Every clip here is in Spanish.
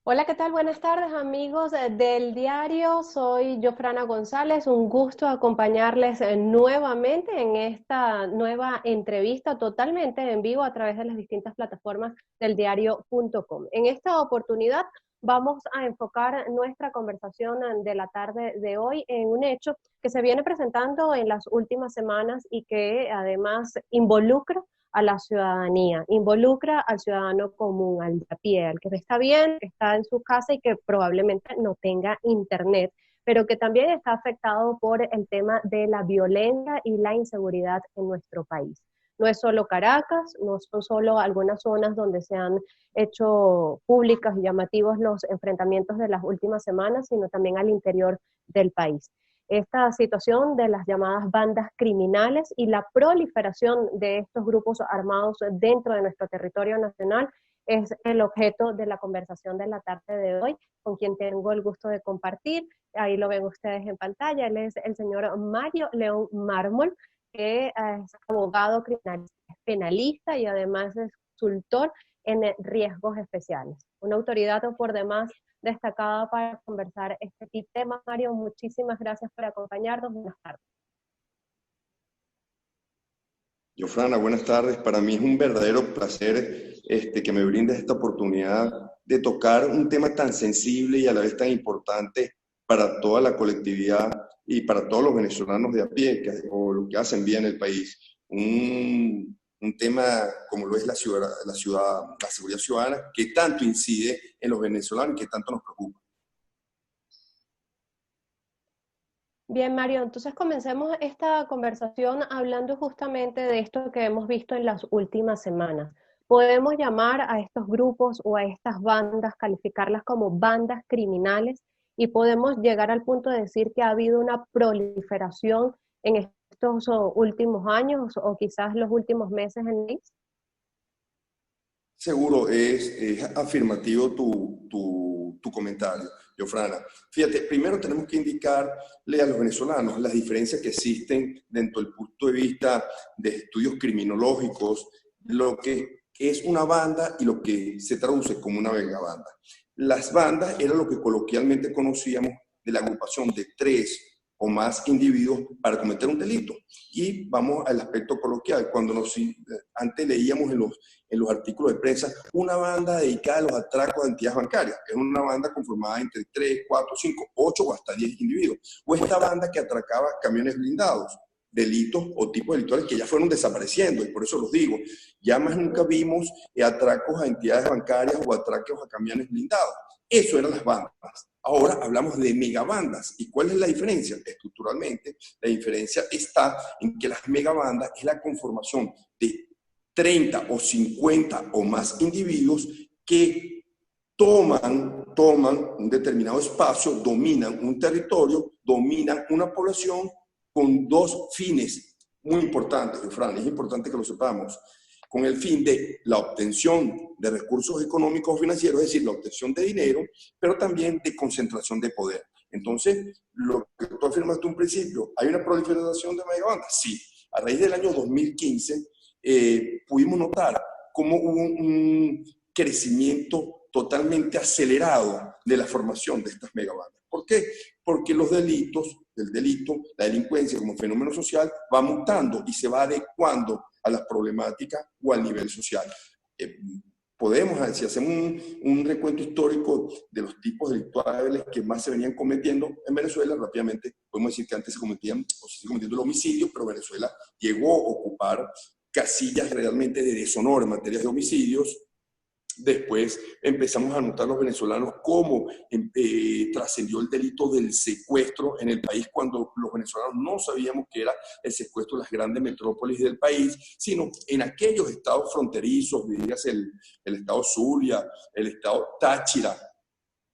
Hola, ¿qué tal? Buenas tardes, amigos del diario. Soy Jofrana González. Un gusto acompañarles nuevamente en esta nueva entrevista totalmente en vivo a través de las distintas plataformas del diario.com. En esta oportunidad vamos a enfocar nuestra conversación de la tarde de hoy en un hecho que se viene presentando en las últimas semanas y que además involucra a la ciudadanía, involucra al ciudadano común, al de a pie, al que está bien, que está en su casa y que probablemente no tenga internet, pero que también está afectado por el tema de la violencia y la inseguridad en nuestro país. No es solo Caracas, no son solo algunas zonas donde se han hecho públicas y llamativos los enfrentamientos de las últimas semanas, sino también al interior del país. Esta situación de las llamadas bandas criminales y la proliferación de estos grupos armados dentro de nuestro territorio nacional es el objeto de la conversación de la tarde de hoy, con quien tengo el gusto de compartir. Ahí lo ven ustedes en pantalla. Él es el señor Mario León Mármol, que es abogado criminalista, penalista y además es consultor en riesgos especiales. Una autoridad por demás destacada para conversar este tema. Mario, muchísimas gracias por acompañarnos. Buenas tardes. Jofrana, buenas tardes. Para mí es un verdadero placer que me brindes esta oportunidad de tocar un tema tan sensible y a la vez tan importante para toda la colectividad y para todos los venezolanos de a pie o lo que hacen bien en el país. Un tema como lo es la seguridad ciudadana, que tanto incide en los venezolanos y que tanto nos preocupa. Bien, Mario, entonces comencemos esta conversación hablando justamente de esto que hemos visto en las últimas semanas. Podemos llamar a estos grupos o a estas bandas, calificarlas como bandas criminales y podemos llegar al punto de decir que ha habido una proliferación en estos últimos años o quizás los últimos meses en el país. Seguro, es afirmativo tu comentario, Jofrana. Fíjate, primero tenemos que indicarle a los venezolanos las diferencias que existen dentro del punto de vista de estudios criminológicos, lo que es una banda y lo que se traduce como una megabanda. Las bandas era lo que coloquialmente conocíamos de la agrupación de tres o más individuos para cometer un delito. Y vamos al aspecto coloquial. Antes leíamos en los artículos de prensa una banda dedicada a los atracos de entidades bancarias. Es una banda conformada entre 3, 4, 5, 8 o hasta 10 individuos. O esta banda que atracaba camiones blindados, delitos o tipos delictuales que ya fueron desapareciendo, y por eso los digo. Ya más nunca vimos atracos a entidades bancarias o atracos a camiones blindados. Eso eran las bandas. Ahora hablamos de megabandas. ¿Y cuál es la diferencia? Estructuralmente, la diferencia está en que las megabandas es la conformación de 30 o 50 o más individuos que toman un determinado espacio, dominan un territorio, dominan una población con dos fines muy importantes, Fran, es importante que lo sepamos, con el fin de la obtención de recursos económicos o financieros, es decir, la obtención de dinero, pero también de concentración de poder. Entonces, lo que tú afirmaste un principio, ¿hay una proliferación de megabandas? Sí. A raíz del año 2015, pudimos notar cómo hubo un crecimiento totalmente acelerado de la formación de estas megabandas. ¿Por qué? Porque el delito, la delincuencia como fenómeno social va mutando y se va adecuando a las problemáticas o al nivel social. Si hacemos un recuento histórico de los tipos delictuales que más se venían cometiendo en Venezuela, rápidamente podemos decir que antes se cometían o se sigue cometiendo el homicidio, pero Venezuela llegó a ocupar casillas realmente de deshonor en materia de homicidios. Después empezamos a notar los venezolanos cómo trascendió el delito del secuestro en el país cuando los venezolanos no sabíamos que era el secuestro en las grandes metrópolis del país, sino en aquellos estados fronterizos, dirías el estado Zulia, el estado Táchira,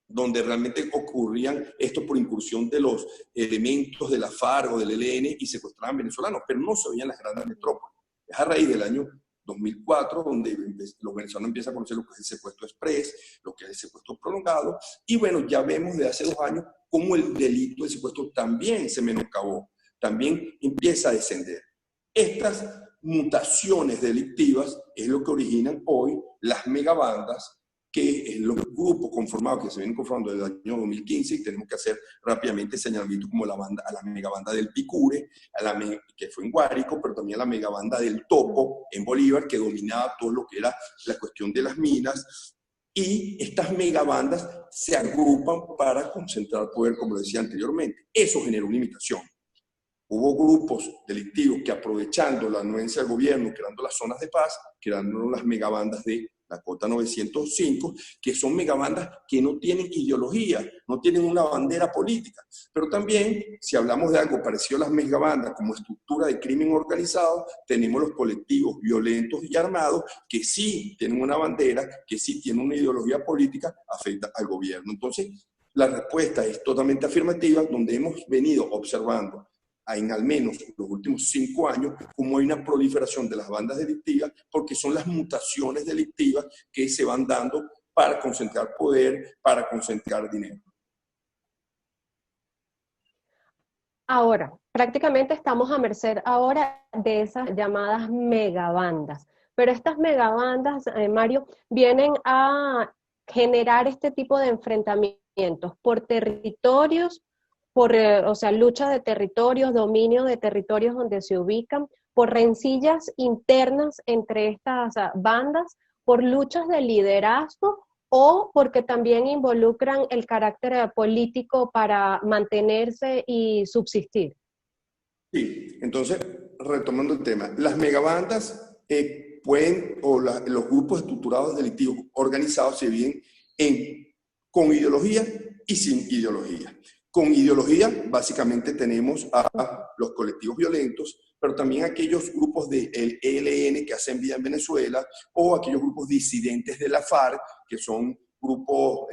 donde realmente ocurrían esto por incursión de los elementos de la FARC o del ELN y secuestraban venezolanos, pero no se veían las grandes metrópolis. Es a raíz del año 2004, donde los venezolanos empiezan a conocer lo que es el secuestro express, lo que es el secuestro prolongado, y bueno, ya vemos de hace 2 años cómo el delito de secuestro también se menoscabó, también empieza a descender. Estas mutaciones delictivas es lo que originan hoy las megabandas que los grupos conformados que se vienen conformando desde el año 2015, y tenemos que hacer rápidamente señalamientos como a la megabanda del Picure, que fue en Guárico, pero también a la megabanda del Topo en Bolívar, que dominaba todo lo que era la cuestión de las minas. Y estas megabandas se agrupan para concentrar poder, como lo decía anteriormente. Eso generó una limitación. Hubo grupos delictivos que, aprovechando la anuencia del gobierno, creando las zonas de paz, crearon las megabandas de la Cota 905, que son megabandas que no tienen ideología, no tienen una bandera política. Pero también, si hablamos de algo parecido a las megabandas como estructura de crimen organizado, tenemos los colectivos violentos y armados que sí tienen una bandera, que sí tienen una ideología política, afecta al gobierno. Entonces, la respuesta es totalmente afirmativa, donde hemos venido observando en al menos los últimos 5 años, como hay una proliferación de las bandas delictivas, porque son las mutaciones delictivas que se van dando para concentrar poder, para concentrar dinero. Ahora, prácticamente estamos a merced ahora de esas llamadas megabandas, pero estas megabandas, Mario, vienen a generar este tipo de enfrentamientos por territorios, o sea, lucha de territorios, dominio de territorios donde se ubican, por rencillas internas entre estas bandas, por luchas de liderazgo o porque también involucran el carácter político para mantenerse y subsistir. Sí, entonces, retomando el tema, las megabandas los grupos estructurados delictivos organizados se dividen con ideología y sin ideología. Con ideología, básicamente tenemos a los colectivos violentos, pero también aquellos grupos del ELN que hacen vida en Venezuela, o aquellos grupos disidentes de la FARC, que son grupos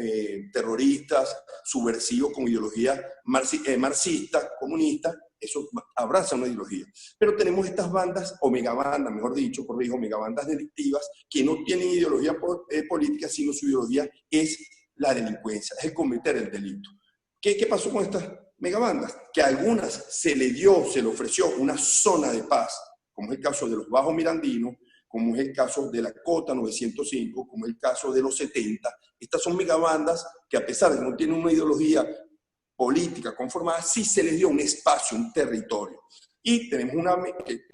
terroristas, subversivos con ideología marxista, comunista. Eso abraza una ideología. Pero tenemos estas bandas, o megabandas, mejor dicho, megabandas delictivas, que no tienen ideología política, sino su ideología es la delincuencia, es el cometer el delito. ¿Qué pasó con estas megabandas? Que a algunas se le ofreció una zona de paz, como es el caso de los Bajos Mirandinos, como es el caso de la Cota 905, como es el caso de los 70. Estas son megabandas que, a pesar de que no tienen una ideología política conformada, sí se les dio un espacio, un territorio. Y tenemos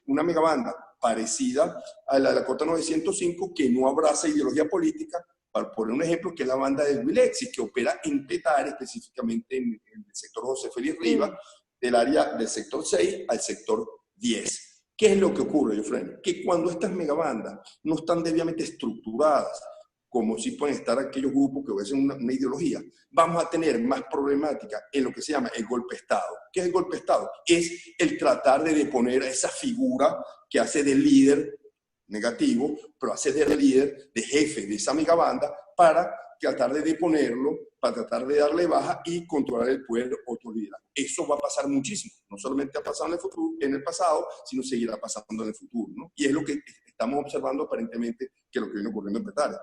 una megabanda parecida a la de la Cota 905 que no abraza ideología política, para poner un ejemplo, que es la banda del Wilexis, que opera en Petare, específicamente en el sector José Félix Rivas, del área del sector 6 al sector 10. ¿Qué es lo que ocurre, Jofreni? Que cuando estas megabandas no están debidamente estructuradas, como si pueden estar aquellos grupos que obedecen una ideología, vamos a tener más problemática en lo que se llama el golpe de Estado. ¿Qué es el golpe de Estado? Es el tratar de deponer a esa figura que hace del líder negativo, pero hace de líder, de jefe de esa megabanda, para tratar de deponerlo, para tratar de darle baja y controlar el poder de otro líder. Eso va a pasar muchísimo. No solamente ha pasado en el pasado, sino seguirá pasando en el futuro, ¿no? Y es lo que estamos observando aparentemente, que es lo que viene ocurriendo en Petare.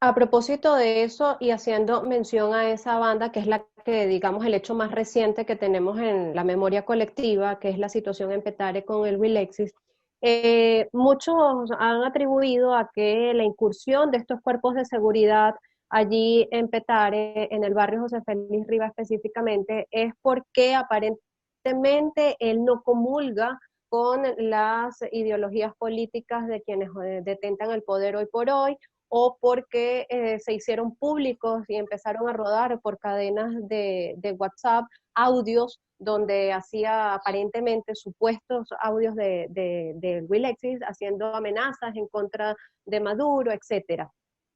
A propósito de eso y haciendo mención a esa banda, que es la que, digamos, el hecho más reciente que tenemos en la memoria colectiva, que es la situación en Petare con el Wilexis, muchos han atribuido a que la incursión de estos cuerpos de seguridad allí en Petare, en el barrio José Félix Rivas específicamente, es porque aparentemente él no comulga con las ideologías políticas de quienes detentan el poder hoy por hoy, o porque se hicieron públicos y empezaron a rodar por cadenas de WhatsApp audios donde hacía aparentemente supuestos audios de Wilexis haciendo amenazas en contra de Maduro, etc.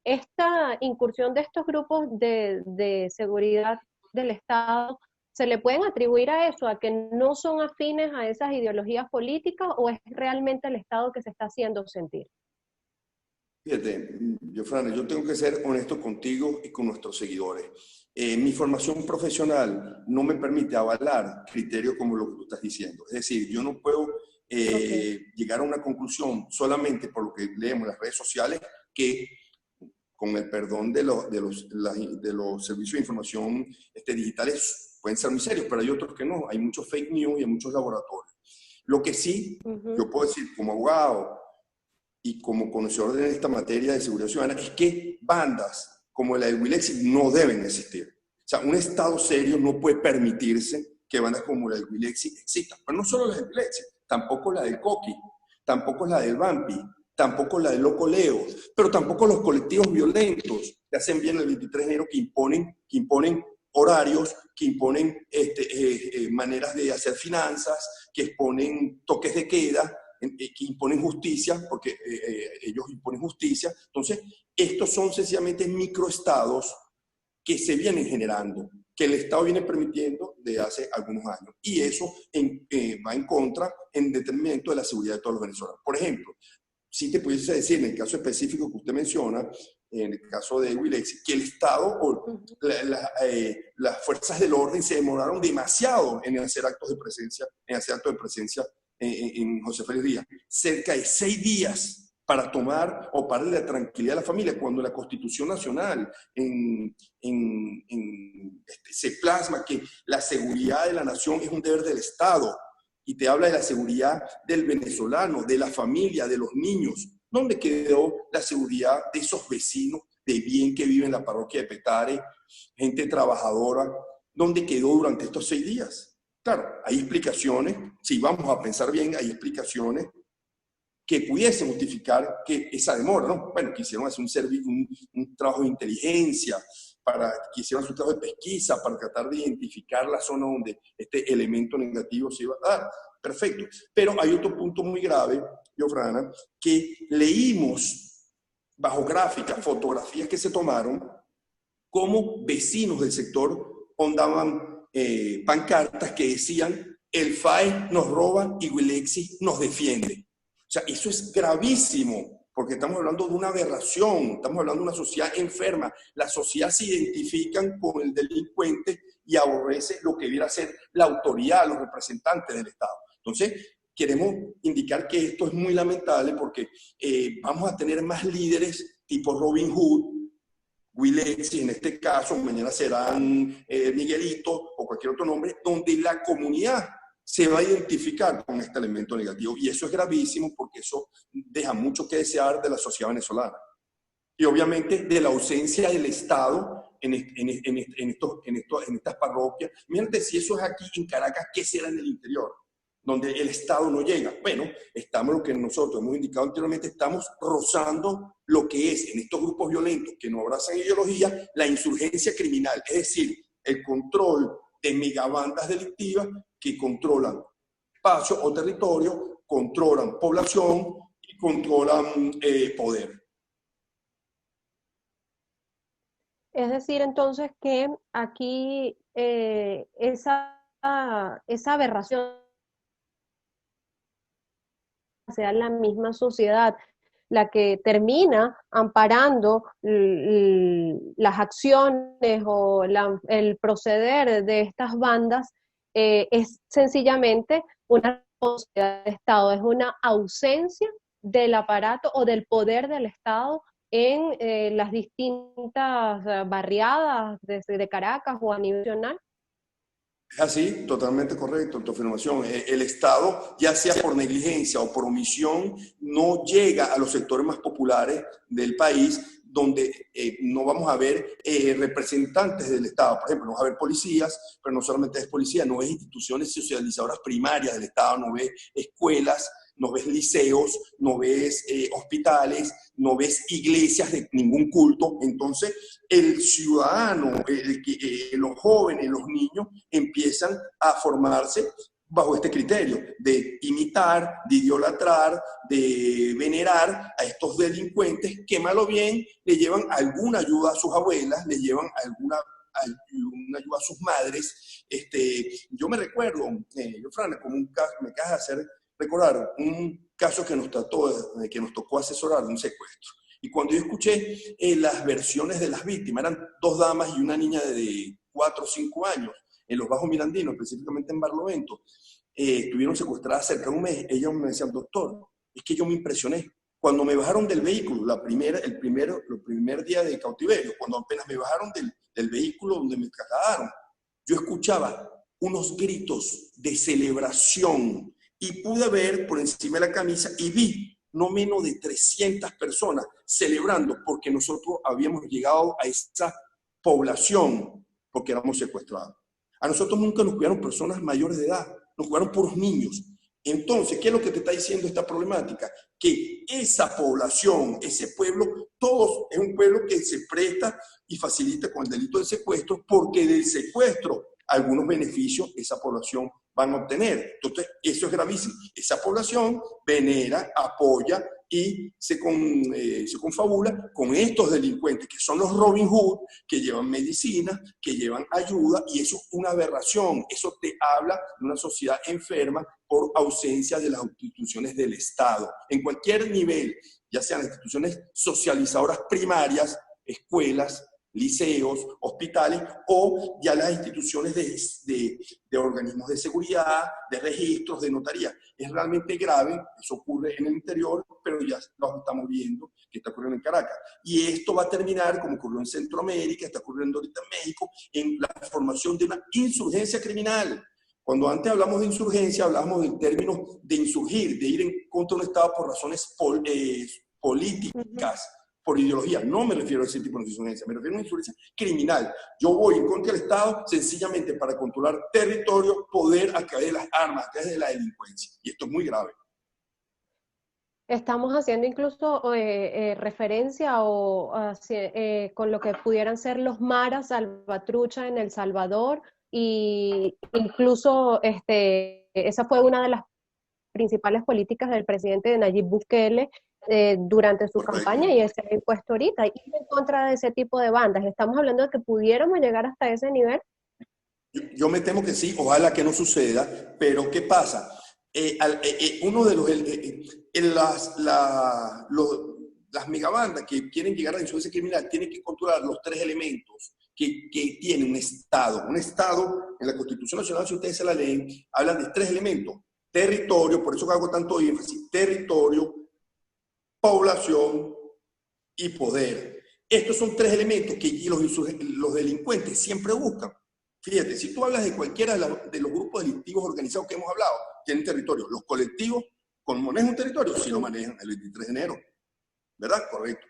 Esta incursión de estos grupos de seguridad del Estado, ¿se le pueden atribuir a eso, a que no son afines a esas ideologías políticas, o es realmente el Estado que se está haciendo sentir? Fíjate, Jofrani, yo tengo que ser honesto contigo y con nuestros seguidores. Mi formación profesional no me permite avalar criterios como lo que tú estás diciendo. Es decir, yo no puedo llegar a una conclusión solamente por lo que leemos en las redes sociales, que, con el perdón de los servicios de información digitales, pueden ser muy serios, pero hay otros que no. Hay muchos fake news y hay muchos laboratorios. Lo que sí, yo puedo decir como abogado y como conocedor de esta materia de seguridad ciudadana, es que bandas como la de Wilexi no deben existir. O sea, un Estado serio no puede permitirse que bandas como la de Wilexi existan. Pero no solo la de Wilexi, tampoco la del Coqui, tampoco la del Vampi, tampoco la del Loco Leo, pero tampoco los colectivos violentos que hacen bien el 23 de enero, que imponen horarios, que imponen maneras de hacer finanzas, que exponen toques de queda, que imponen justicia, porque ellos imponen justicia. Entonces, estos son sencillamente microestados que se vienen generando, que el Estado viene permitiendo desde hace algunos años. Y eso va en contra, en detrimento de la seguridad de todos los venezolanos. Por ejemplo, si te pudiese decir, en el caso específico que usted menciona, en el caso de Wilexi, que el Estado o las fuerzas del orden se demoraron demasiado en hacer actos de presencia, en José Félix Díaz. Cerca de 6 días para tomar o para la tranquilidad de la familia, cuando la Constitución Nacional se plasma que la seguridad de la nación es un deber del Estado, y te habla de la seguridad del venezolano, de la familia, de los niños. ¿Dónde quedó la seguridad de esos vecinos de bien que viven en la parroquia de Petare, gente trabajadora? ¿Dónde quedó durante estos 6 días? Claro, hay explicaciones, si vamos a pensar bien, hay explicaciones que pudiesen justificar que esa demora, ¿no? Bueno, quisieron hacer un trabajo de inteligencia, quisieron hacer un trabajo de pesquisa para tratar de identificar la zona donde este elemento negativo se iba a dar. Perfecto. Pero hay otro punto muy grave, Yofrana, que leímos bajo gráficas, fotografías que se tomaron, como vecinos del sector ondaban pancartas que decían: el FAE nos roba y Wilexi nos defiende. O sea, eso es gravísimo, porque estamos hablando de una aberración, estamos hablando de una sociedad enferma. La sociedad se identifican con el delincuente y aborrece lo que debiera ser la autoridad, los representantes del Estado. Entonces, queremos indicar que esto es muy lamentable, porque vamos a tener más líderes tipo Robin Hood, Wilexi en este caso, mañana serán Miguelito o cualquier otro nombre, donde la comunidad se va a identificar con este elemento negativo. Y eso es gravísimo, porque eso deja mucho que desear de la sociedad venezolana. Y obviamente de la ausencia del Estado en estas parroquias. Imagínate si eso es aquí en Caracas, ¿qué será en el interior? Donde el Estado no llega. Bueno, estamos, lo que nosotros hemos indicado anteriormente, estamos rozando lo que es en estos grupos violentos que no abrazan ideología, la insurgencia criminal, es decir, el control de megabandas delictivas que controlan espacio o territorio, controlan población y controlan poder. Es decir, entonces, que aquí esa aberración sea la misma sociedad la que termina amparando las acciones o el proceder de estas bandas, es sencillamente una responsabilidad del Estado, es una ausencia del aparato o del poder del Estado en las distintas barriadas de Caracas o a nivel nacional. Es así, totalmente correcto tu afirmación. El Estado, ya sea por negligencia o por omisión, no llega a los sectores más populares del país, donde no vamos a ver representantes del Estado. Por ejemplo, no va a haber policías, pero no solamente es policía, no ves instituciones socializadoras primarias del Estado, no ves escuelas, no ves liceos, no ves hospitales, no ves iglesias de ningún culto. Entonces, el ciudadano, los jóvenes, los niños empiezan a formarse bajo este criterio de imitar, de idolatrar, de venerar a estos delincuentes que mal o bien le llevan alguna ayuda a sus abuelas, le llevan alguna ayuda a sus madres. Yo me recuerdo, Fran, como un caso, me acabas de hacer recordar un caso que nos tocó asesorar de un secuestro. Y cuando yo escuché las versiones de las víctimas, eran 2 damas y una niña de 4 o 5 años, en los Bajos Mirandinos, específicamente en Barlovento, estuvieron secuestradas cerca de un mes. Ellos me decían: doctor, es que yo me impresioné. Cuando me bajaron del vehículo, el primer día de cautiverio, cuando apenas me bajaron del vehículo donde me trasladaron, yo escuchaba unos gritos de celebración, y pude ver por encima de la camisa y vi no menos de 300 personas celebrando porque nosotros habíamos llegado a esa población porque éramos secuestrados. A nosotros nunca nos cuidaron personas mayores de edad, nos cuidaron puros niños. Entonces, ¿qué es lo que te está diciendo esta problemática? Que esa población, ese pueblo, todos es un pueblo que se presta y facilita con el delito del secuestro, porque del secuestro algunos beneficios esa población van a obtener. Entonces, eso es gravísimo. Esa población venera, apoya y se confabula con estos delincuentes, que son los Robin Hood, que llevan medicina, que llevan ayuda, y eso es una aberración. Eso te habla de una sociedad enferma por ausencia de las instituciones del Estado. En cualquier nivel, ya sean instituciones socializadoras primarias, escuelas, liceos, hospitales, o ya las instituciones de organismos de seguridad, de registros, de notaría. Es realmente grave, eso ocurre en el interior, pero ya lo estamos viendo que está ocurriendo en Caracas. Y esto va a terminar, como ocurrió en Centroamérica, está ocurriendo ahorita en México, en la formación de una insurgencia criminal. Cuando antes hablamos de insurgencia, hablábamos del término de insurgir, de ir en contra de un Estado por razones políticas, por ideología. No me refiero a ese tipo de insurgencia, me refiero a una insurgencia criminal. Yo voy en contra del Estado sencillamente para controlar territorio, poder a través de las armas, a través de la delincuencia. Y esto es muy grave. Estamos haciendo incluso referencia con lo que pudieran ser los maras salvatrucha en El Salvador, y incluso esa fue una de las principales políticas del presidente Nayib Bukele durante su campaña, y se ha impuesto ahorita, ir en contra de ese tipo de bandas. Estamos hablando de que pudiéramos llegar hasta ese nivel. Yo me temo que sí, ojalá que no suceda, pero ¿qué pasa? Uno de las megabandas que quieren llegar a la insurgencia criminal tienen que controlar los tres elementos que tiene un Estado. Un Estado, en la Constitución Nacional, si ustedes se la leen, hablan de tres elementos: territorio, por eso que hago tanto énfasis, territorio, población y poder. Estos son tres elementos que los delincuentes siempre buscan. Fíjate, si tú hablas de cualquiera de los grupos delictivos organizados que hemos hablado, tienen territorio. Los colectivos, ¿cómo manejan un territorio? Sí lo manejan el 23 de enero, ¿verdad? Correcto.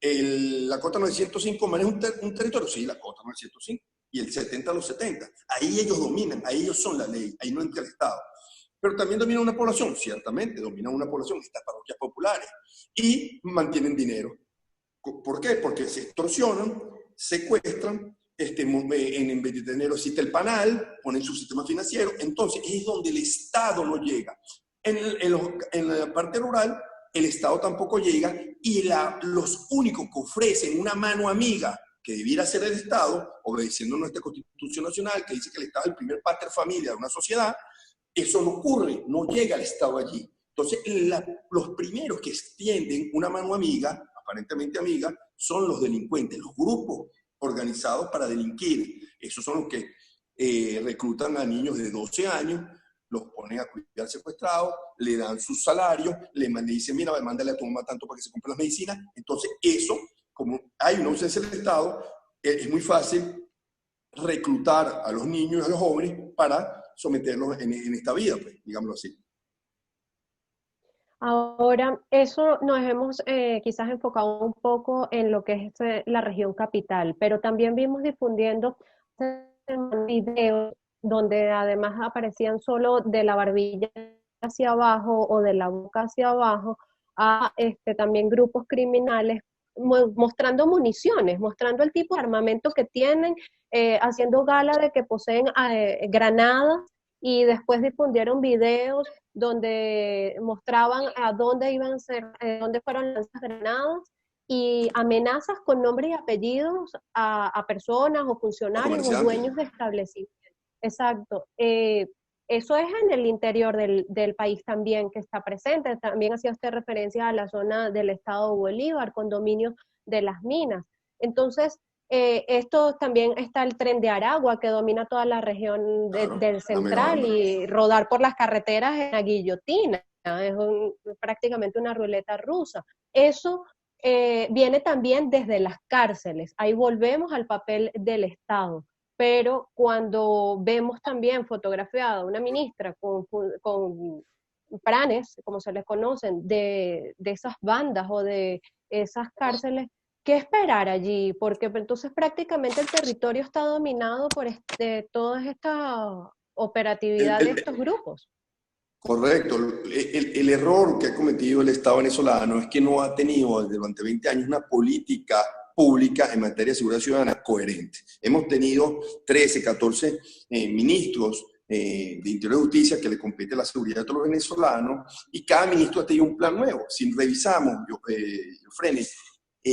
La Cota 905 maneja un territorio, sí, la Cota 905. Y el 70 a los 70. Ahí ellos dominan, ahí ellos son la ley, ahí no entra el Estado. Pero también dominan una población, ciertamente, dominan una población, estas parroquias populares, y mantienen dinero. ¿Por qué? Porque se extorsionan, secuestran, en vez de tener existe el panal, ponen su sistema financiero, entonces es donde el Estado no llega. En la parte rural, el Estado tampoco llega, y los únicos que ofrecen una mano amiga, que debiera ser el Estado, obedeciendo nuestra Constitución Nacional, que dice que el Estado es el primer pater familia de una sociedad, eso no ocurre, no llega el Estado allí. Entonces, los primeros que extienden una mano amiga, aparentemente amiga, son los delincuentes, los grupos organizados para delinquir. Esos son los que reclutan a niños de 12 años, los ponen a cuidar secuestrados, le dan su salario, le dicen, mira, mándale a tu mamá tanto para que se compre las medicinas. Entonces, eso, como hay una ausencia del Estado, es muy fácil reclutar a los niños y a los jóvenes para someterlos en esta vida, pues, digámoslo así. Ahora, eso nos hemos quizás enfocado un poco en lo que es la región capital, pero también vimos difundiendo videos donde además aparecían solo de la barbilla hacia abajo o de la boca hacia abajo, a también grupos criminales mostrando municiones, mostrando el tipo de armamento que tienen, haciendo gala de que poseen granadas, y después difundieron videos donde mostraban a dónde iban a ser, dónde fueron las granadas, y amenazas con nombres y apellidos a personas o funcionarios o dueños de establecimientos. Exacto. Eso es en el interior del país también que está presente. También hacía usted referencia a la zona del estado Bolívar, con dominio de las minas. Entonces, esto también está el Tren de Aragua, que domina toda la región del central, y rodar por las carreteras en la guillotina. Es prácticamente una ruleta rusa. Eso viene también desde las cárceles. Ahí volvemos al papel del Estado. Pero cuando vemos también fotografiada una ministra con pranes, como se les conocen, de esas bandas o de esas cárceles, ¿qué esperar allí? Porque pues, entonces prácticamente el territorio está dominado por toda esta El, operatividad de el- estos grupos. Correcto. El error que ha cometido el Estado venezolano es que no ha tenido durante 20 años una política pública en materia de seguridad ciudadana coherente. Hemos tenido 13, 14 ministros de Interior y Justicia que le compete la seguridad de todos los venezolanos y cada ministro ha tenido un plan nuevo. Si revisamos, Frene,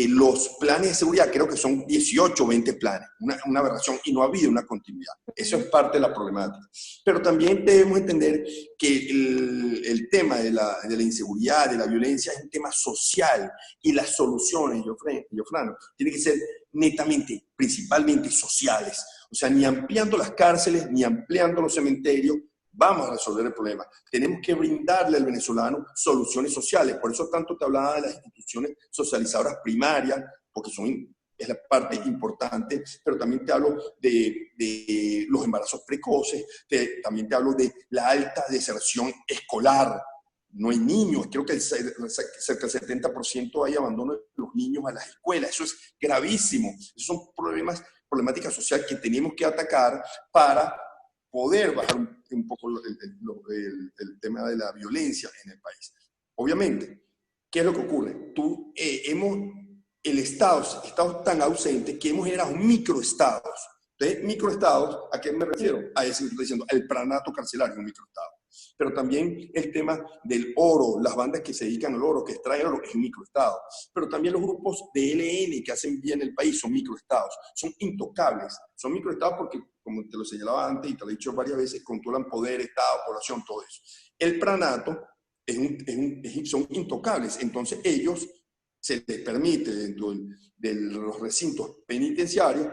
los planes de seguridad creo que son 18 o 20 planes, una aberración, y no ha habido una continuidad. Eso es parte de la problemática. Pero también debemos entender que el tema de la inseguridad, de la violencia, es un tema social y las soluciones, Jofrano, tienen que ser netamente, principalmente sociales. O sea, ni ampliando las cárceles, ni ampliando los cementerios, vamos a resolver el problema. Tenemos que brindarle al venezolano soluciones sociales. Por eso tanto te hablaba de las instituciones socializadoras primarias, porque es la parte importante, pero también te hablo de los embarazos precoces, también te hablo de la alta deserción escolar. No hay niños, creo que cerca del 70% hay abandono de los niños a las escuelas. Eso es gravísimo. Esos son problemáticas sociales que tenemos que atacar para poder bajar un poco el tema de la violencia en el país. Obviamente, ¿qué es lo que ocurre? El Estado es tan ausente que hemos generado microestados. ¿De microestados? ¿A qué me refiero? A eso que estoy diciendo, el pranato carcelario, un microestado. Pero también el tema del oro, las bandas que se dedican al oro, que extraen oro, es un microestado. Pero también los grupos de ELN que hacen bien el país son microestados, son intocables. Son microestados porque, como te lo señalaba antes y te lo he dicho varias veces, controlan poder, Estado, población, todo eso. El pranato son intocables, entonces ellos se les permite dentro de los recintos penitenciarios,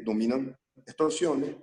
dominan extorsiones,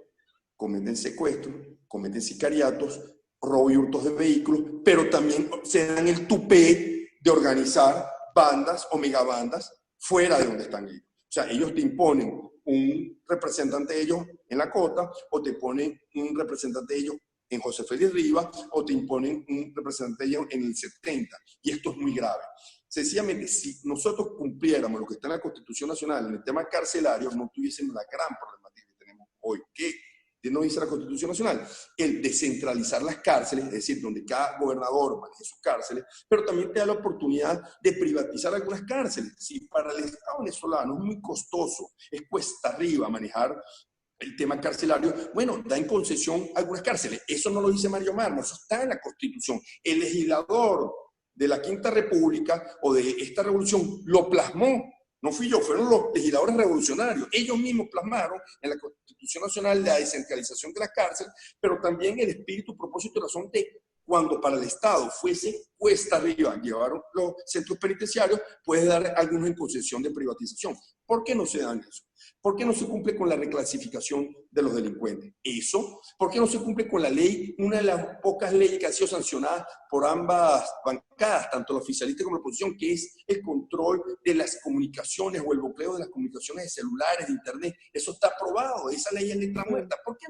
cometen secuestros, cometen sicariatos, robo y hurtos de vehículos, pero también se dan el tupé de organizar bandas o megabandas fuera de donde están ellos. O sea, ellos te imponen un representante de ellos en la Cota, o te ponen un representante de ellos en José Félix Rivas, o te imponen un representante de ellos en el 70. Y esto es muy grave. Sencillamente, si nosotros cumpliéramos lo que está en la Constitución Nacional en el tema carcelario, no tuviésemos la gran problemática que tenemos hoy. ¿Qué nos dice la Constitución Nacional? El descentralizar las cárceles, es decir, donde cada gobernador maneje sus cárceles, pero también te da la oportunidad de privatizar algunas cárceles. Si para el Estado venezolano es muy costoso, es cuesta arriba manejar el tema carcelario, bueno, da en concesión algunas cárceles. Eso no lo dice Mario Marmo, eso está en la Constitución. El legislador de la Quinta República o de esta revolución lo plasmó. No fui yo, fueron los legisladores revolucionarios. Ellos mismos plasmaron en la Constitución Nacional la descentralización de la cárcel, pero también el espíritu, propósito y razón de cuando para el Estado fuese cuesta arriba llevar los centros penitenciarios, puede dar algunos en concesión de privatización. ¿Por qué no se dan eso? ¿Por qué no se cumple con la reclasificación de los delincuentes? Eso. ¿Por qué no se cumple con la ley, una de las pocas leyes que ha sido sancionada por ambas bancadas, tanto la oficialista como la oposición, que es el control de las comunicaciones o el bloqueo de las comunicaciones de celulares, de internet? Eso está aprobado, esa ley es letra muerta. ¿Por qué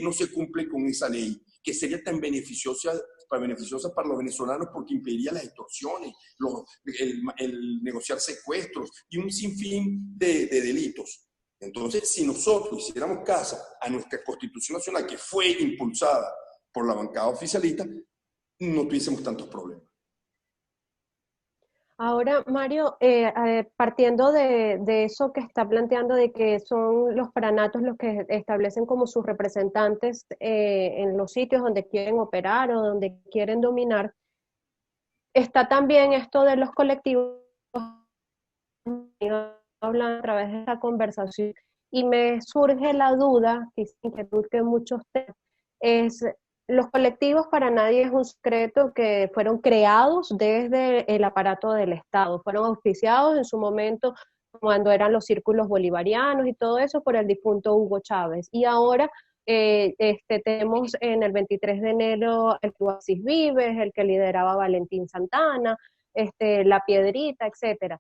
no se cumple con esa ley, que sería tan beneficiosa para los venezolanos porque impediría las extorsiones, el negociar secuestros y un sinfín de delitos? Entonces, si nosotros hiciéramos caso a nuestra Constitución Nacional, que fue impulsada por la bancada oficialista, no tuviésemos tantos problemas. Ahora, Mario, partiendo de eso que está planteando, de que son los pranatos los que establecen como sus representantes en los sitios donde quieren operar o donde quieren dominar, está también esto de los colectivos, hablan a través de esta conversación, y me surge la duda, quizá inquietud que muchos tienen, es los colectivos para nadie es un secreto que fueron creados desde el aparato del Estado, fueron auspiciados en su momento cuando eran los círculos bolivarianos y todo eso por el difunto Hugo Chávez. Y ahora tenemos en el 23 de enero el que Asís Vives, el que lideraba Valentín Santana, La Piedrita, etcétera.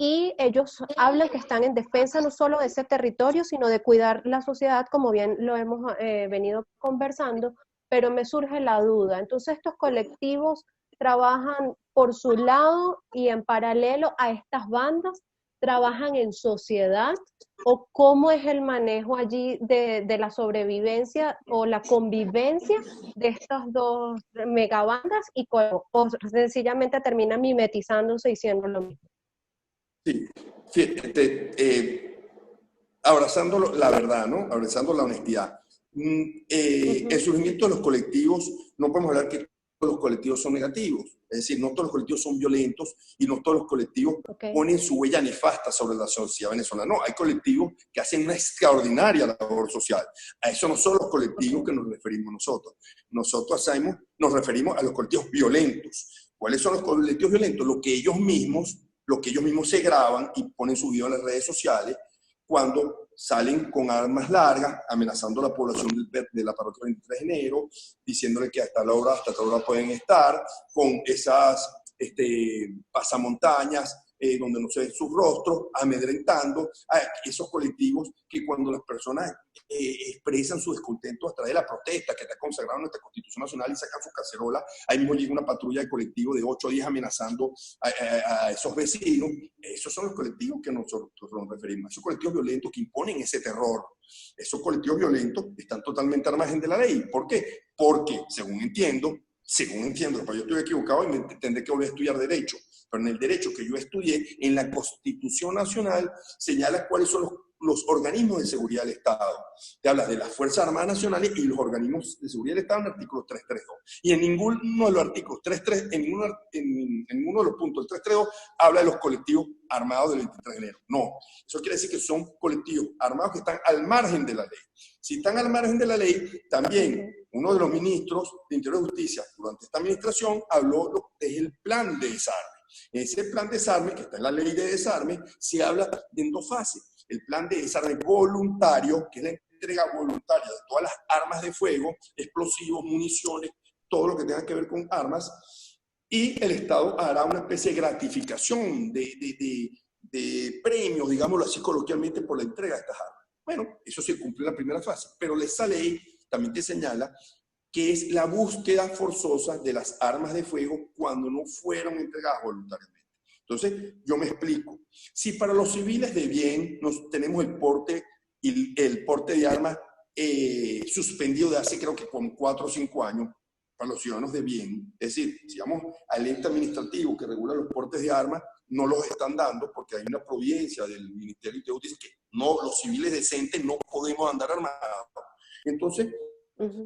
Y ellos hablan que están en defensa no solo de ese territorio, sino de cuidar la sociedad, como bien lo hemos venido conversando, pero me surge la duda. Entonces, estos colectivos trabajan por su lado y en paralelo a estas bandas, trabajan en sociedad, o cómo es el manejo allí de la sobrevivencia o la convivencia de estas dos megabandas y o sencillamente terminan mimetizándose y siendo lo mismo. Sí, fíjate, abrazando la verdad, ¿no? Abrazando la honestidad. El surgimiento de los colectivos, no podemos hablar que todos los colectivos son negativos, es decir, no todos los colectivos son violentos y no todos los colectivos ponen su huella nefasta sobre la sociedad venezolana. No, hay colectivos que hacen una extraordinaria labor social. A eso no son los colectivos que nos referimos nosotros. Nosotros nos referimos a los colectivos violentos. ¿Cuáles son los colectivos violentos? Lo que ellos mismos se graban y ponen su video en las redes sociales cuando salen con armas largas, amenazando a la población de la parroquia 23 de enero, diciéndole que hasta tal hora pueden estar, con esas pasamontañas donde no se ven sus rostros, amedrentando a esos colectivos que cuando las personas expresan su descontento a través de la protesta que está consagrada en nuestra Constitución Nacional y sacan su cacerola, ahí mismo llega una patrulla de colectivo de 8 días amenazando a esos vecinos. Esos son los colectivos que nosotros nos referimos, esos colectivos violentos que imponen ese terror. Esos colectivos violentos están totalmente al margen de la ley. ¿Por qué? Porque, según entiendo, pero yo estoy equivocado y me tendré que volver a estudiar Derecho, pero en el Derecho que yo estudié, en la Constitución Nacional, señala cuáles son los organismos de seguridad del Estado. Te hablas de las Fuerzas Armadas Nacionales y los organismos de seguridad del Estado en el artículo 332. Y en ninguno de los artículos 3.3, en ninguno de los puntos del 332 habla de los colectivos armados del 23 de enero. No, eso quiere decir que son colectivos armados que están al margen de la ley. Si están al margen de la ley, también uno de los ministros de Interior y Justicia durante esta administración habló del plan de desarme. Ese plan de desarme, que está en la ley de desarme, se habla en 2 fases. El plan de desarme voluntario, que es la entrega voluntaria de todas las armas de fuego, explosivos, municiones, todo lo que tenga que ver con armas, y el Estado hará una especie de gratificación, de premios, digámoslo así coloquialmente, por la entrega de estas armas. Bueno, eso se cumple en la primera fase, pero esa ley también te señala que es la búsqueda forzosa de las armas de fuego cuando no fueron entregadas voluntariamente. Entonces, yo me explico. Si para los civiles de bien tenemos el porte de armas suspendido de hace creo que con 4 o 5 años, para los ciudadanos de bien, es decir, si vamos al ente administrativo que regula los portes de armas, no los están dando porque hay una providencia del Ministerio de Justicia que no, los civiles decentes no podemos andar armados. Entonces,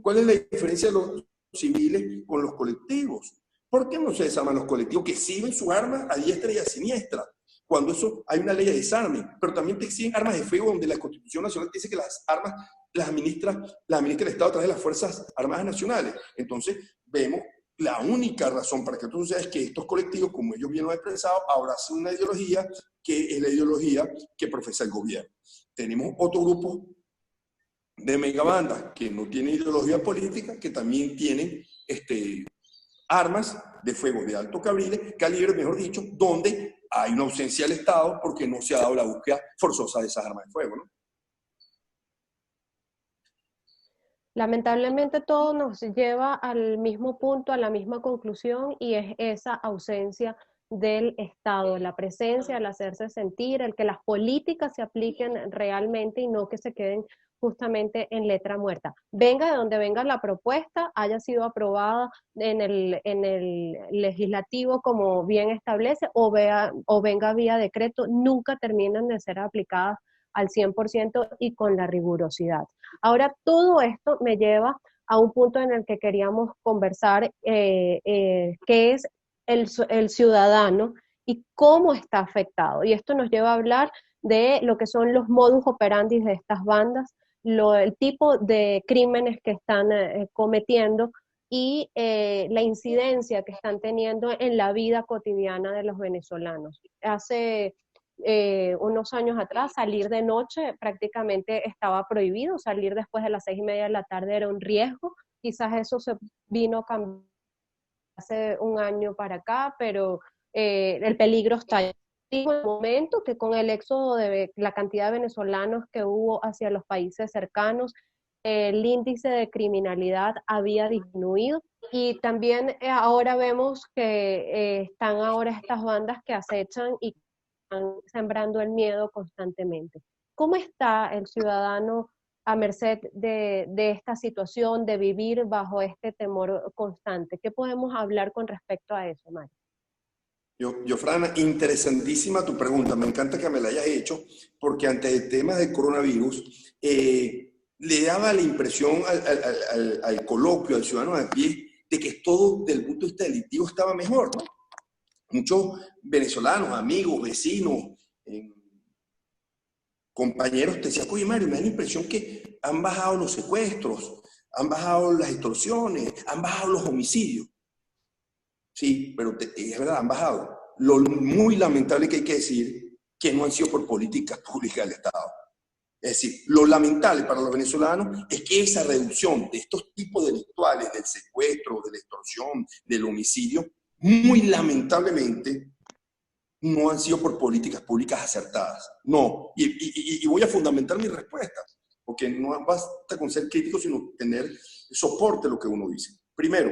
¿cuál es la diferencia de los civiles con los colectivos? ¿Por qué no se desarman los colectivos que exhiben sus armas a diestra y a siniestra? Cuando eso hay una ley de desarme, pero también te exigen armas de fuego donde la Constitución Nacional dice que las armas las administra el Estado a través de las Fuerzas Armadas Nacionales. Entonces, vemos la única razón para que tú sepas que estos colectivos, como ellos bien lo han expresado, abrazan una ideología que es la ideología que profesa el gobierno. Tenemos otro grupo de megabandas que no tienen ideología política, que también tienen armas de fuego de alto calibre, mejor dicho, donde hay una ausencia del Estado porque no se ha dado la búsqueda forzosa de esas armas de fuego, ¿no? Lamentablemente todo nos lleva al mismo punto, a la misma conclusión, y es esa ausencia del Estado, la presencia, el hacerse sentir, el que las políticas se apliquen realmente y no que se queden justamente en letra muerta. Venga de donde venga la propuesta, haya sido aprobada en el legislativo como bien establece, o venga vía decreto, nunca terminan de ser aplicadas al 100% y con la rigurosidad. Ahora, todo esto me lleva a un punto en el que queríamos conversar, que es el ciudadano y cómo está afectado. Y esto nos lleva a hablar de lo que son los modus operandi de estas bandas, el tipo de crímenes que están cometiendo y la incidencia que están teniendo en la vida cotidiana de los venezolanos. Hace unos años atrás, salir de noche prácticamente estaba prohibido, salir después de las 6:30 de la tarde era un riesgo, quizás eso se vino a cambiar hace un año para acá, pero el peligro está ahí. En el momento que con el éxodo de la cantidad de venezolanos que hubo hacia los países cercanos, el índice de criminalidad había disminuido y también ahora vemos que están ahora estas bandas que acechan y están sembrando el miedo constantemente. ¿Cómo está el ciudadano a merced de esta situación, de vivir bajo este temor constante? ¿Qué podemos hablar con respecto a eso, Mario? Frana, interesantísima tu pregunta. Me encanta que me la hayas hecho, porque ante el tema del coronavirus, le daba la impresión al coloquio, al ciudadano de a pie, de que todo desde el punto de vista delictivo estaba mejor, ¿no? Muchos venezolanos, amigos, vecinos, compañeros te decían, oye Mario, me da la impresión que han bajado los secuestros, han bajado las extorsiones, han bajado los homicidios. Sí, pero es verdad, han bajado. Lo muy lamentable que hay que decir que no han sido por políticas públicas del Estado. Es decir, lo lamentable para los venezolanos es que esa reducción de estos tipos delictuales, del secuestro, de la extorsión, del homicidio, muy lamentablemente no han sido por políticas públicas acertadas. No, y voy a fundamentar mi respuesta, porque no basta con ser crítico, sino tener soporte a lo que uno dice. Primero,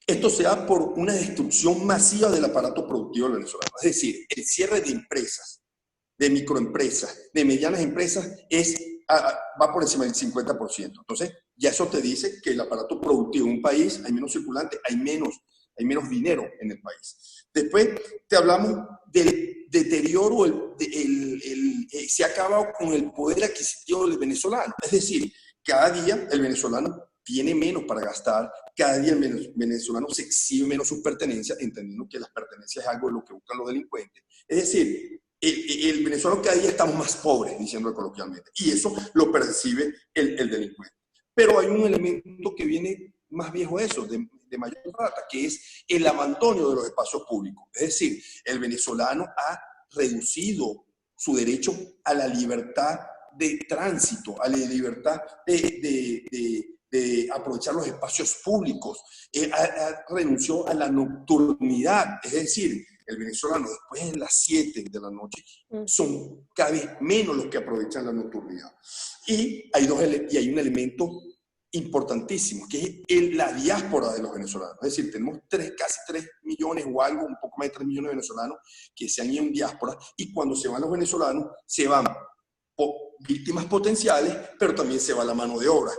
esto se da por una destrucción masiva del aparato productivo venezolano. Es decir, el cierre de empresas, de microempresas, de medianas empresas, va por encima del 50%. Entonces, ya eso te dice que el aparato productivo en un país, hay menos circulante, hay menos dinero en el país. Después te hablamos del deterioro, se ha acabado con el poder adquisitivo del venezolano. Es decir, cada día el venezolano tiene menos para gastar, cada día el venezolano se exhibe menos sus pertenencias, entendiendo que las pertenencias es algo de lo que buscan los delincuentes. Es decir, el venezolano cada día estamos más pobres, diciéndolo coloquialmente, y eso lo percibe el delincuente. Pero hay un elemento que viene más viejo eso, de mayor data, que es el abandono de los espacios públicos. Es decir, el venezolano ha reducido su derecho a la libertad de tránsito, a la libertad de aprovechar los espacios públicos, renunció a la nocturnidad, es decir, el venezolano después de las 7 de la noche son cada vez menos los que aprovechan la nocturnidad. Y hay un elemento importantísimo, que es la diáspora de los venezolanos. Es decir, tenemos casi 3 millones o algo, un poco más de 3 millones de venezolanos que se han ido en diáspora, y cuando se van los venezolanos, se van víctimas potenciales, pero también se va la mano de obra.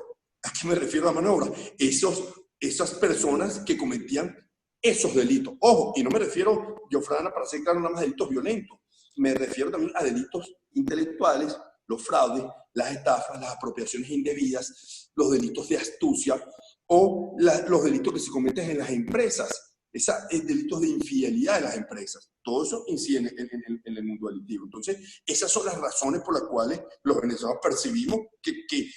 ¿A qué me refiero a la mano de obra? Esas personas que cometían esos delitos. Ojo, y no me refiero, Frana, para ser claro, nada más a delitos violentos. Me refiero también a delitos intelectuales, los fraudes, las estafas, las apropiaciones indebidas, los delitos de astucia o los delitos que se cometen en las empresas, delitos de infidelidad de las empresas. Todo eso incide en el mundo delictivo. Entonces, esas son las razones por las cuales los venezolanos percibimos que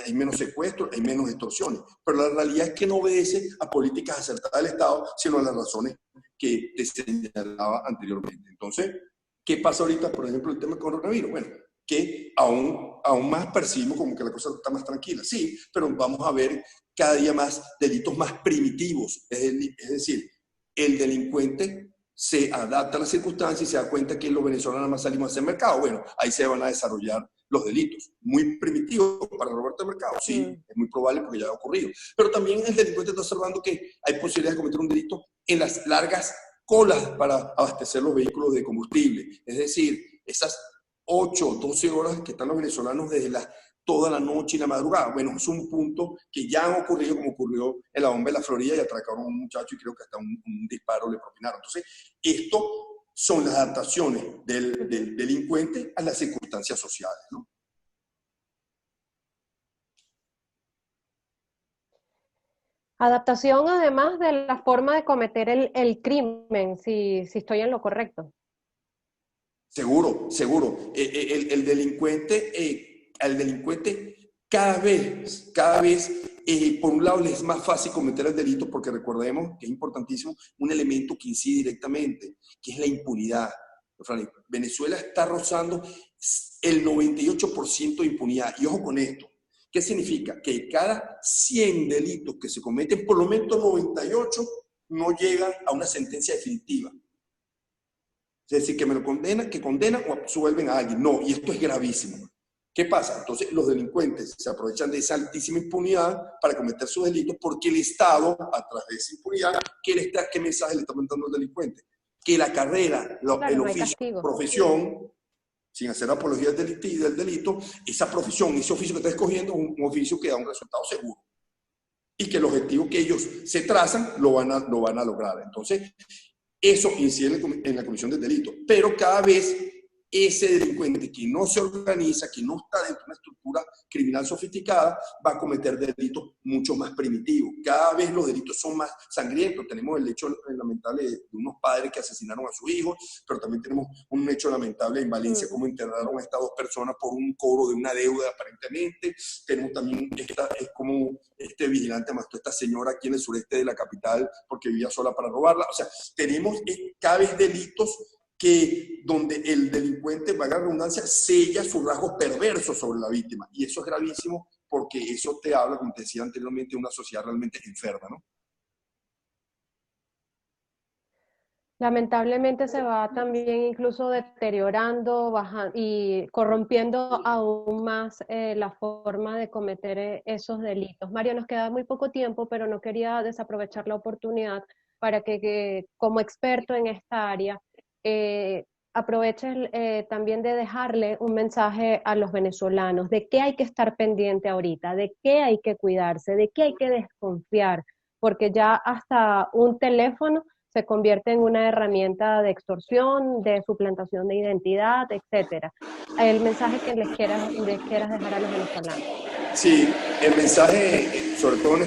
hay menos secuestros, hay menos extorsiones. Pero la realidad es que no obedece a políticas acertadas del Estado, sino a las razones que te señalaba anteriormente. Entonces, ¿qué pasa ahorita, por ejemplo, el tema del coronavirus? Bueno, que aún más percibimos como que la cosa está más tranquila. Sí, pero vamos a ver cada día más delitos más primitivos. Es decir, el delincuente se adapta a las circunstancias y se da cuenta que los venezolanos nada más salimos a hacer mercado. Bueno, ahí se van a desarrollar los delitos. Muy primitivos para robarte el mercado, sí, es muy probable porque ya ha ocurrido. Pero también el delincuente está observando que hay posibilidad de cometer un delito en las largas colas para abastecer los vehículos de combustible. Es decir, esas 8, 12 horas que están los venezolanos desde toda la noche y la madrugada. Bueno, es un punto que ya ha ocurrido, como ocurrió en la bomba de la Florida, y atracaron a un muchacho y creo que hasta un disparo le propinaron. Entonces, esto son las adaptaciones del delincuente a las circunstancias sociales, ¿no? Adaptación además de la forma de cometer el crimen, si estoy en lo correcto. Seguro, seguro. El delincuente cada vez, por un lado, le es más fácil cometer el delito porque recordemos que es importantísimo un elemento que incide directamente, que es la impunidad. Venezuela está rozando el 98% de impunidad. Y ojo con esto. ¿Qué significa? Que cada 100 delitos que se cometen, por lo menos 98 no llegan a una sentencia definitiva. Es decir, que condenan o absuelven a alguien. No, y esto es gravísimo. ¿Qué pasa? Entonces los delincuentes se aprovechan de esa altísima impunidad para cometer sus delitos porque el Estado, a través de esa impunidad, ¿qué mensaje le está mandando al delincuente? Que la carrera, Claro, el no hay oficio, castigo. profesión, sin hacer apología del delito, esa profesión, ese oficio que está escogiendo es un oficio que da un resultado seguro y que el objetivo que ellos se trazan lo van a lograr. Entonces, eso incide en la comisión del delito, pero cada vez ese delincuente que no se organiza, que no está dentro de una estructura criminal sofisticada, va a cometer delitos mucho más primitivos. Cada vez los delitos son más sangrientos. Tenemos el hecho lamentable de unos padres que asesinaron a su hijo, pero también tenemos un hecho lamentable en Valencia, como enterraron a estas dos personas por un cobro de una deuda aparentemente. Tenemos también es como este vigilante mató a esta señora aquí en el sureste de la capital porque vivía sola para robarla. O sea, tenemos cada vez delitos donde el delincuente, valga la redundancia, sella sus rasgos perversos sobre la víctima. Y eso es gravísimo porque eso te habla, como te decía anteriormente, de una sociedad realmente enferma, ¿no? Lamentablemente se va también incluso deteriorando y corrompiendo aún más la forma de cometer esos delitos. Mario, nos queda muy poco tiempo, pero no quería desaprovechar la oportunidad para que como experto en esta área, aproveches también de dejarle un mensaje a los venezolanos de qué hay que estar pendiente ahorita, de qué hay que cuidarse, de qué hay que desconfiar, porque ya hasta un teléfono se convierte en una herramienta de extorsión, de suplantación de identidad, etcétera. El mensaje que les quieras dejar a los venezolanos. Sí, el mensaje, sobre todo en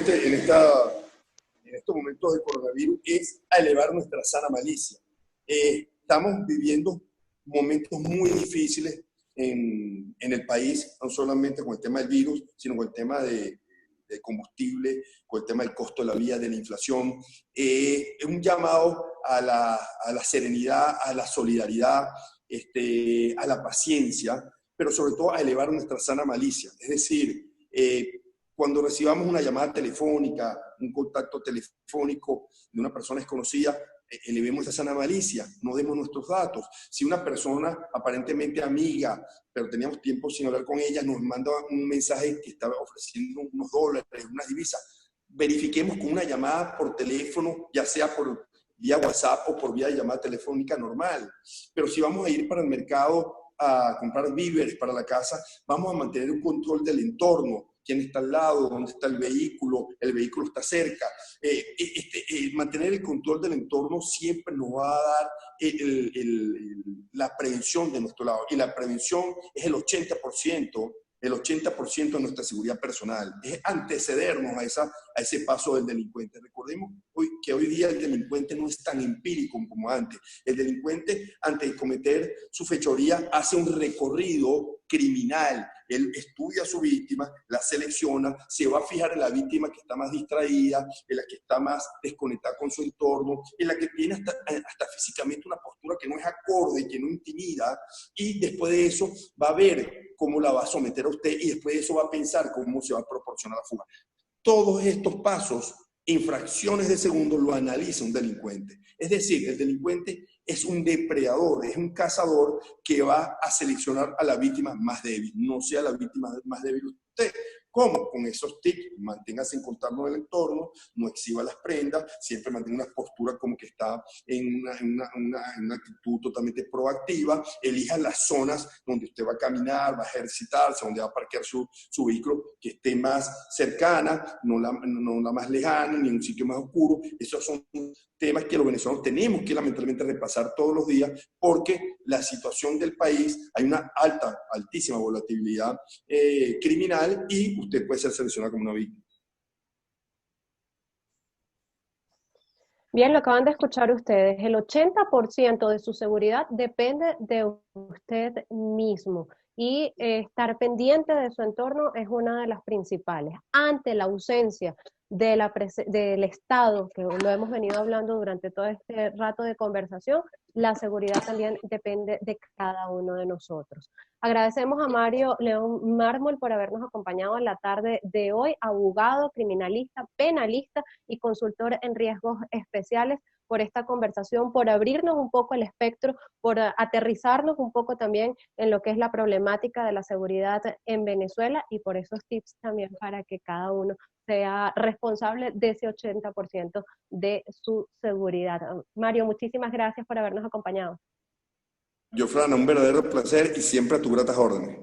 estos momentos de coronavirus, es a elevar nuestra sana malicia. Estamos viviendo momentos muy difíciles en el país, no solamente con el tema del virus, sino con el tema de combustible, con el tema del costo de la vida, de la inflación. Es un llamado a la serenidad, a la solidaridad, a la paciencia, pero sobre todo a elevar nuestra sana malicia. Es decir, cuando recibamos una llamada telefónica, un contacto telefónico de una persona desconocida, elevemos esa sana malicia, no demos nuestros datos. Si una persona aparentemente amiga, pero teníamos tiempo sin hablar con ella, nos manda un mensaje que estaba ofreciendo unos dólares, unas divisas, verifiquemos con una llamada por teléfono, ya sea por vía WhatsApp o por vía de llamada telefónica normal. Pero si vamos a ir para el mercado a comprar víveres para la casa, vamos a mantener un control del entorno. ¿Quién está al lado? ¿Dónde está el vehículo está cerca? Mantener el control del entorno siempre nos va a dar la prevención de nuestro lado. Y la prevención es el 80% de nuestra seguridad personal. Es antecedernos a ese paso del delincuente. Recordemos que hoy día el delincuente no es tan empírico como antes. El delincuente, antes de cometer su fechoría, hace un recorrido criminal. Él estudia a su víctima, la selecciona, se va a fijar en la víctima que está más distraída, en la que está más desconectada con su entorno, en la que tiene hasta físicamente una postura que no es acorde, que no intimida, y después de eso va a ver cómo la va a someter a usted y después de eso va a pensar cómo se va a proporcionar la fuga. Todos estos pasos, en fracciones de segundos, lo analiza un delincuente. Es decir, el delincuente es un depredador, es un cazador que va a seleccionar a la víctima más débil. No sea la víctima más débil usted. ¿Cómo? Con esos tics, manténgase en contacto con el entorno, no exhiba las prendas, siempre mantenga una postura como que está en una actitud totalmente proactiva, elija las zonas donde usted va a caminar, va a ejercitarse, donde va a parquear su vehículo, que esté más cercana, no la más lejana, ni en un sitio más oscuro. Esos son temas que los venezolanos tenemos que lamentablemente repasar todos los días, porque la situación del país, hay una altísima volatilidad criminal y usted puede ser seleccionado como una víctima. Bien, lo acaban de escuchar ustedes. El 80% de su seguridad depende de usted mismo y estar pendiente de su entorno es una de las principales. Ante la ausencia del Estado, que lo hemos venido hablando durante todo este rato de conversación, la seguridad también depende de cada uno de nosotros. Agradecemos a Mario León Mármol por habernos acompañado en la tarde de hoy, abogado, criminalista, penalista y consultor en riesgos especiales, por esta conversación, por abrirnos un poco el espectro, por aterrizarnos un poco también en lo que es la problemática de la seguridad en Venezuela y por esos tips también para que cada uno sea responsable de ese 80% de su seguridad. Mario, muchísimas gracias por habernos acompañado. Jofrana, un verdadero placer y siempre a tus gratas órdenes.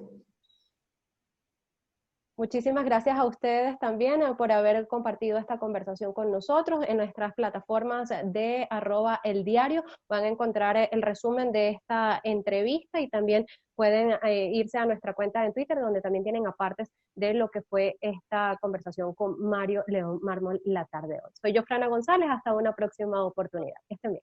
Muchísimas gracias a ustedes también por haber compartido esta conversación con nosotros. En nuestras plataformas de @eldiario van a encontrar el resumen de esta entrevista y también pueden irse a nuestra cuenta en Twitter, donde también tienen apartes de lo que fue esta conversación con Mario León Mármol la tarde de hoy. Soy Jofrana González, hasta una próxima oportunidad. Que estén bien.